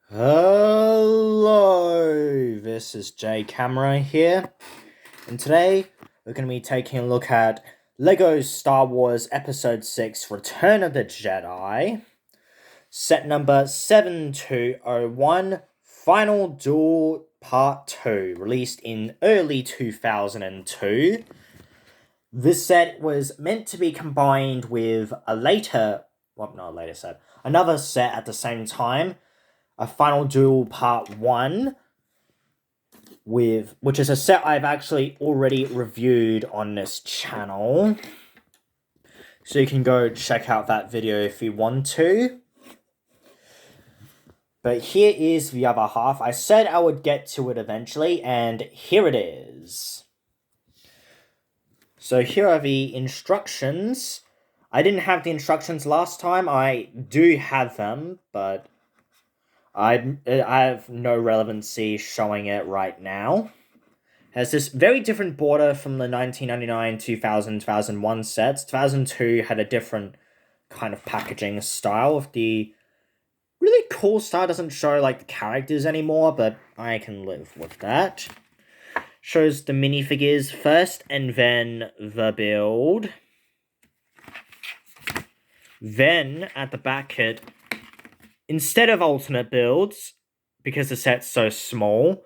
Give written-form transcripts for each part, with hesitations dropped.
Hello, this is Jcamera here, and today we're going to be taking a look at LEGO Star Wars Episode 6 Return of the Jedi, set number 7201, Final Duel Part 2, released in early 2002. This set was meant to be combined with another set at the same time, a Final Duel Part 1, which is a set I've actually already reviewed on this channel. So you can go check out that video if you want to. But here is the other half. I said I would get to it eventually, and here it is. So here are the instructions. I didn't have the instructions last time. I do have them, but I have no relevancy showing it right now. It has this very different border from the 1999, 2000, 2001 sets. 2002 had a different kind of packaging style. The really cool style doesn't show like the characters anymore, but I can live with that. Shows the minifigures first and then the build. Then at the back it, instead of alternate builds, because the set's so small,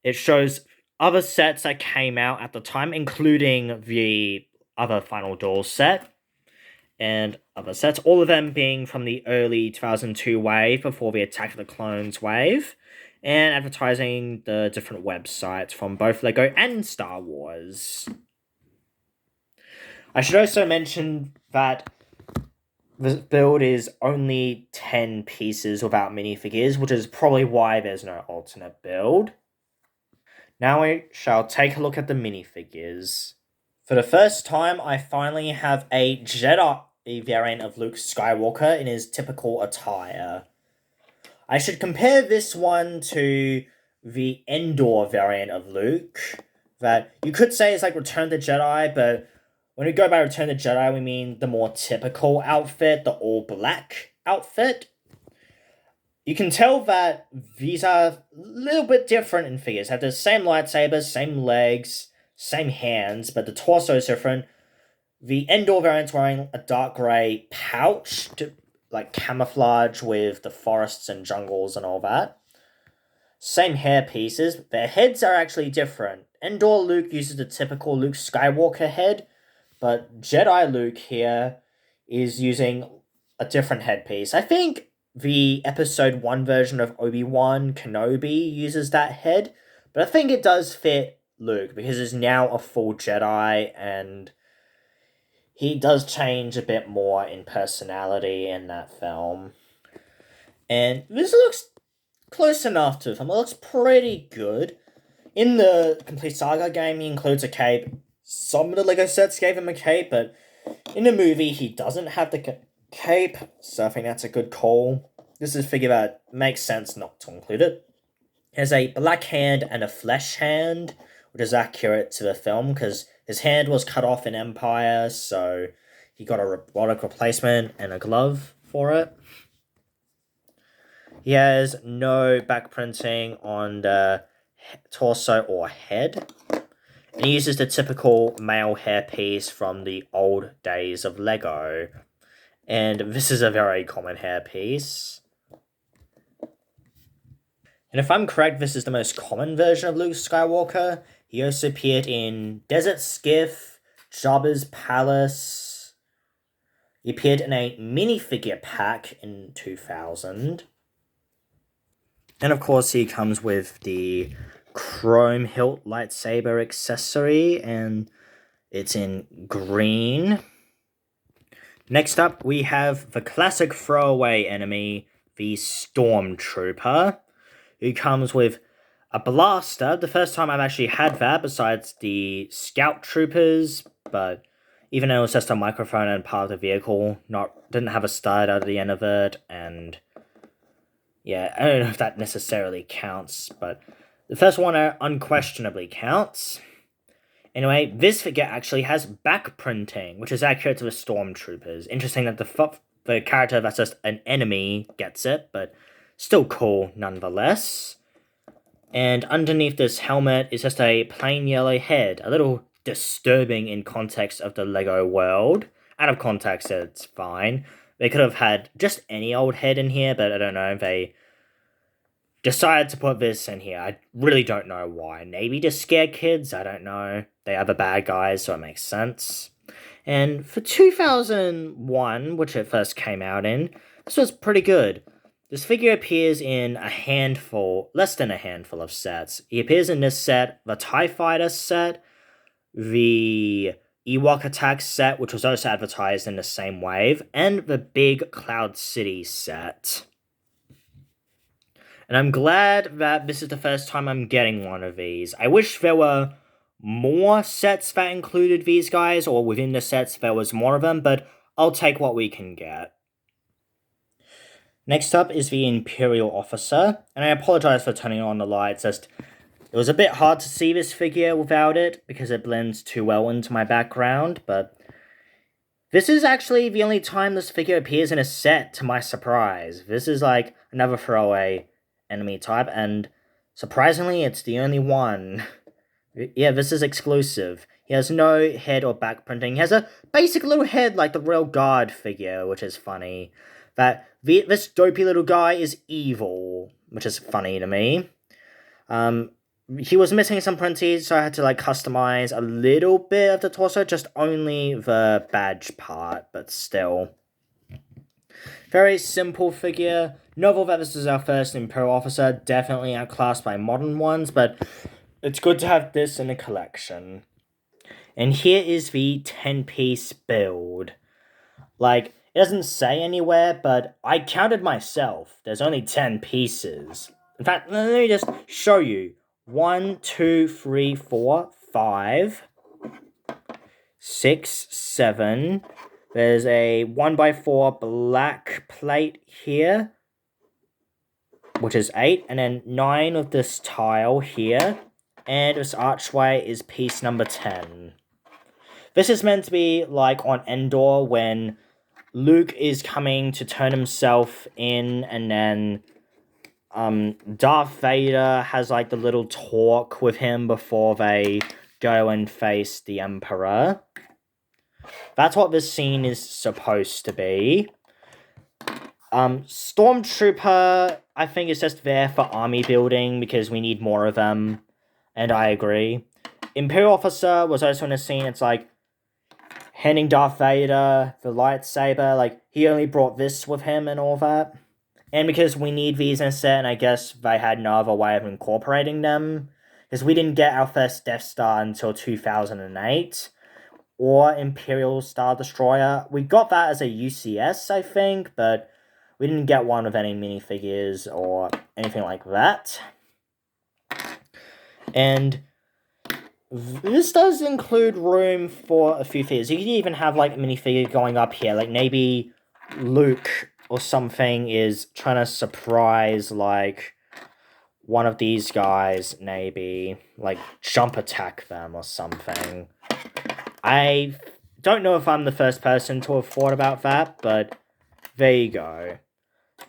it shows other sets that came out at the time, including the other Final Duel set and other sets, all of them being from the early 2002 wave before the Attack of the Clones wave, and advertising the different websites from both LEGO and Star Wars. I should also mention that this build is only 10 pieces without minifigures, which is probably why there's no alternate build. Now we shall take a look at the minifigures. For the first time, I finally have a Jedi variant of Luke Skywalker in his typical attire. I should compare this one to the Endor variant of Luke, that you could say is like Return of the Jedi, but when we go by Return of the Jedi, we mean the more typical outfit, the all-black outfit. You can tell that these are a little bit different in figures. Have the same lightsabers, same legs, same hands, but the torso is different. The Endor variant's wearing a dark grey pouch to like camouflage with the forests and jungles and all that. Same hair pieces. Their heads are actually different. Endor Luke uses the typical Luke Skywalker head, but Jedi Luke here is using a different headpiece. I think the Episode 1 version of Obi-Wan Kenobi uses that head, but I think it does fit Luke because he's now a full Jedi and he does change a bit more in personality in that film. And this looks close enough to him. It looks pretty good. In the Complete Saga game, he includes a cape. Some of the LEGO sets gave him a cape, but in the movie, he doesn't have the cape, so I think that's a good call. This is a figure that makes sense not to include it. He has a black hand and a flesh hand, which is accurate to the film, because his hand was cut off in Empire, so he got a robotic replacement and a glove for it. He has no back printing on the torso or head. And he uses the typical male hairpiece from the old days of LEGO. And this is a very common hairpiece. And if I'm correct, this is the most common version of Luke Skywalker. He also appeared in Desert Skiff, Jabba's Palace. He appeared in a minifigure pack in 2000. And of course, he comes with the chrome hilt lightsaber accessory, and it's in green. Next up, we have the classic throwaway enemy, the Stormtrooper, who comes with a blaster. The first time I've actually had that, besides the Scout Troopers, but even though it was just a microphone and part of the vehicle, didn't have a stud at the end of it, and yeah, I don't know if that necessarily counts, but the first one unquestionably counts. Anyway, this figure actually has back printing, which is accurate to the Stormtroopers. Interesting that the character that's just an enemy gets it, but still cool nonetheless. And underneath this helmet is just a plain yellow head, a little disturbing in context of the Lego world. Out of context, it's fine. They could have had just any old head in here, but I don't know, they decided to put this in here. I really don't know why. Maybe to scare kids, I don't know. They are the bad guys, so it makes sense. And for 2001, which it first came out in, this was pretty good. This figure appears in less than a handful of sets. He appears in this set, the TIE Fighter set, the Ewok Attack set, which was also advertised in the same wave, and the Big Cloud City set. And I'm glad that this is the first time I'm getting one of these. I wish there were more sets that included these guys, or within the sets there was more of them, but I'll take what we can get. Next up is the Imperial Officer, and I apologize for turning on the lights, it was a bit hard to see this figure without it, because it blends too well into my background, but this is actually the only time this figure appears in a set, to my surprise. This is like another throwaway enemy type, and surprisingly, it's the only one. Yeah, this is exclusive. He has no head or back printing. He has a basic little head like the Royal Guard figure, which is funny. This dopey little guy is evil, which is funny to me. He was missing some printies, so I had to customize a little bit of the torso, just only the badge part, but still. Very simple figure. Novel that this is our first Imperial Officer, definitely outclassed by modern ones, but it's good to have this in a collection. And here is the 10-piece build. It doesn't say anywhere, but I counted myself. There's only 10 pieces. In fact, let me just show you. 1, 2, 3, 4, 5, 6, 7. There's a 1x4 black plate here, which is 8, and then 9 of this tile here, and this archway is piece number 10. This is meant to be like on Endor when Luke is coming to turn himself in, and then Darth Vader has the little talk with him before they go and face the Emperor. That's what this scene is supposed to be. Stormtrooper, I think, is just there for army building because we need more of them, and I agree. Imperial Officer was also in a scene, it's handing Darth Vader the lightsaber, he only brought this with him and all that. And because we need these in a set, and I guess they had no other way of incorporating them, because we didn't get our first Death Star until 2008, or Imperial Star Destroyer. We got that as a UCS, I think, but we didn't get one with any minifigures or anything like that. And this does include room for a few figures. You could even have a minifigure going up here, maybe Luke or something is trying to surprise one of these guys, maybe jump attack them or something. I don't know if I'm the first person to have thought about that, but there you go.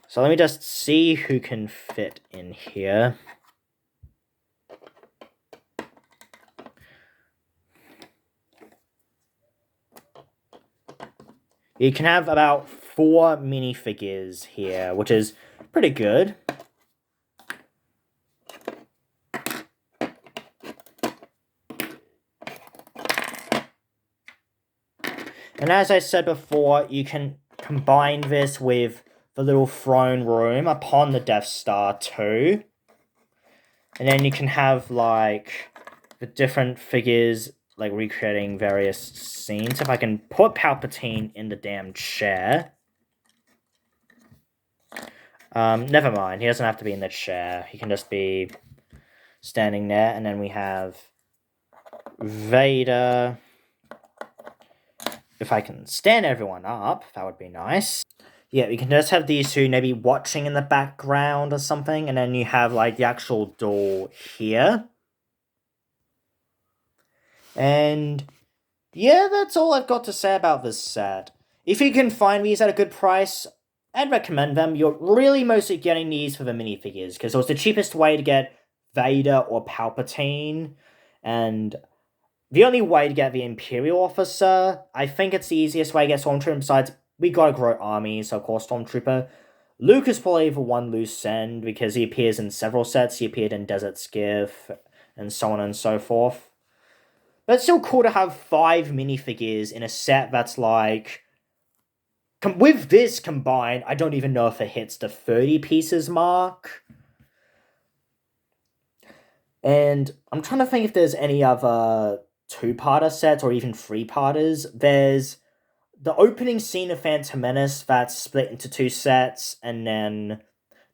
So let me just see who can fit in here. You can have about 4 minifigures here, which is pretty good. And as I said before, you can combine this with the little throne room upon the Death Star too. And then you can have the different figures recreating various scenes. If I can put Palpatine in the damn chair. Never mind, he doesn't have to be in the chair. He can just be standing there. And then we have Vader. If I can stand everyone up, that would be nice. Yeah, we can just have these two maybe watching in the background or something. And then you have the actual door here. And yeah, that's all I've got to say about this set. If you can find these at a good price, I'd recommend them. You're really mostly getting these for the minifigures, because it was the cheapest way to get Vader or Palpatine, and the only way to get the Imperial Officer. I think it's the easiest way to get Stormtrooper, besides we gotta grow armies, so of course Stormtrooper. Luke is probably the one loose end, because he appears in several sets. He appeared in Desert Skiff, and so on and so forth. But it's still cool to have 5 minifigures in a set that's like... with this combined, I don't even know if it hits the 30 pieces mark. And I'm trying to think if there's any other 2-parter sets or even 3-parters. There's the opening scene of Phantom Menace that's split into 2 sets, and then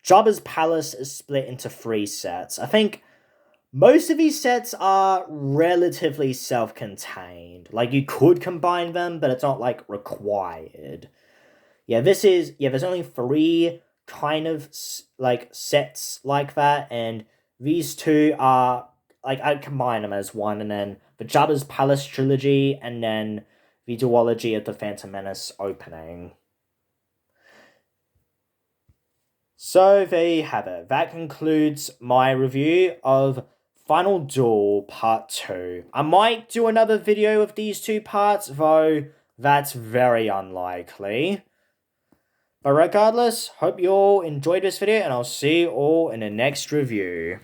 Jabba's Palace is split into 3 sets. I think most of these sets are relatively self-contained. Like, you could combine them, but it's not, like, required. Yeah, there's only 3 kind of, like, sets like that, and these 2 are, like, I'd combine them as one, and then the Jabba's Palace trilogy, and then the duology of the Phantom Menace opening. So there you have it. That concludes my review of Final Duel Part 2. I might do another video of these 2 parts, though that's very unlikely. But regardless, hope you all enjoyed this video, and I'll see you all in the next review.